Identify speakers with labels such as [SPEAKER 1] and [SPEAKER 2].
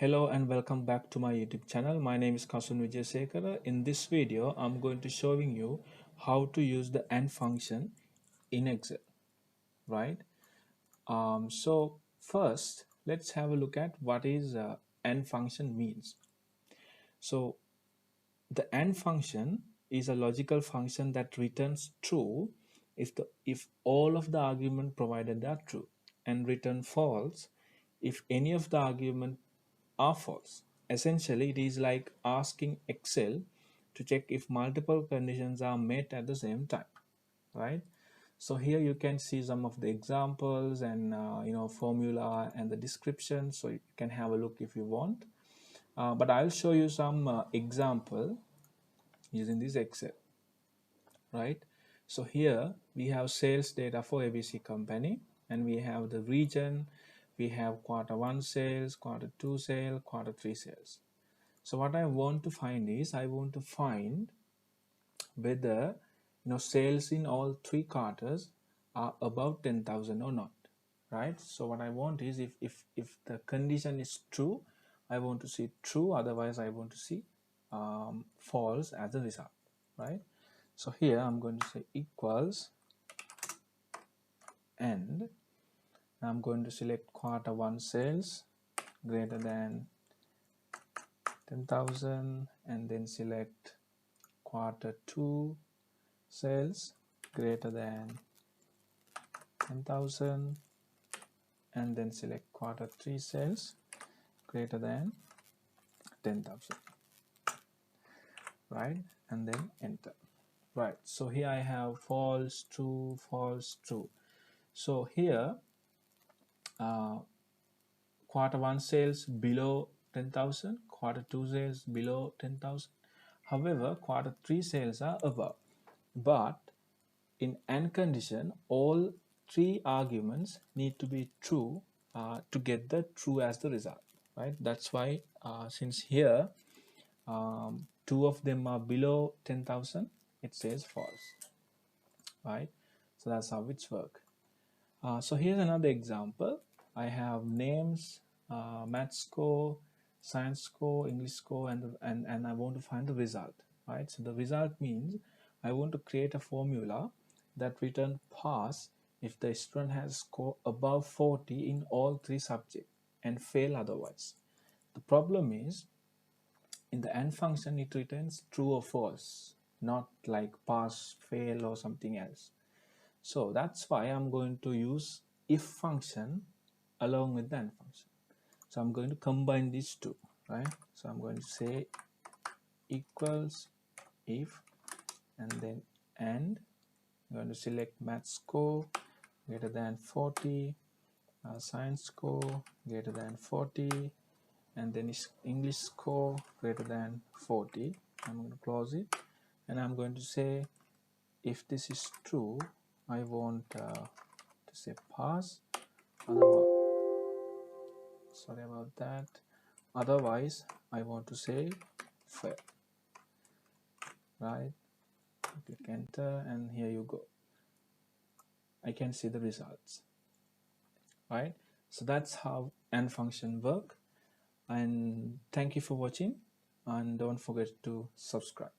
[SPEAKER 1] Hello and welcome back to my YouTube channel. My name is Kasun Vijayasekara. In this video, I'm going to showing you how to use the AND function in Excel, right? So first, let's have a look at what is AND function means. So the AND function is a logical function that returns true if all of the argument provided are true, and return false if any of the argument are false. Essentially, it is like asking Excel to check if multiple conditions are met at the same time, right? So here you can see some of the examples and formula and the description, so you can have a look if you want. But I'll show you some example using this Excel, right? So here we have sales data for ABC company, and we have the region, we have quarter 1 sales, quarter 2 sales, quarter 3 sales. So what I want to find is I want to find whether sales in all three quarters are above 10,000 or not, right? So what I want is if the condition is true, I want to see true, otherwise I want to see false as a result, right? So here I'm going to say equals, and I'm going to select quarter 1 sales greater than 10,000, and then select quarter 2 sales greater than 10,000, and then select quarter 3 sales greater than 10,000, right? And then enter, right? So here I have false, true, false, true. So here quarter 1 sales below 10,000, quarter 2 sales below 10,000. However, quarter 3 sales are above. But in AND condition, all three arguments need to be true to get the true as the result, right? That's why since here two of them are below 10,000, it says false, right? So that's how it's work. So here's another example. I have names, math score, science score, English score, and I want to find the result, right? So the result means I want to create a formula that return pass if the student has score above 40 in all three subjects and fail otherwise. The problem is in the AND function it returns true or false, not like pass, fail, or something else. So that's why I'm going to use if function along with the AND function. So I'm going to combine these two, right? So I'm going to say equals if, and then AND. I'm going to select math score greater than 40, science score greater than 40, and then English score greater than 40. I'm going to close it, and I'm going to say if this is true, I want to say pass. Otherwise, sorry about that. Otherwise, I want to say fail, right? Click enter, and here you go. I can see the results, right? So that's how AND function work. And thank you for watching, and don't forget to subscribe.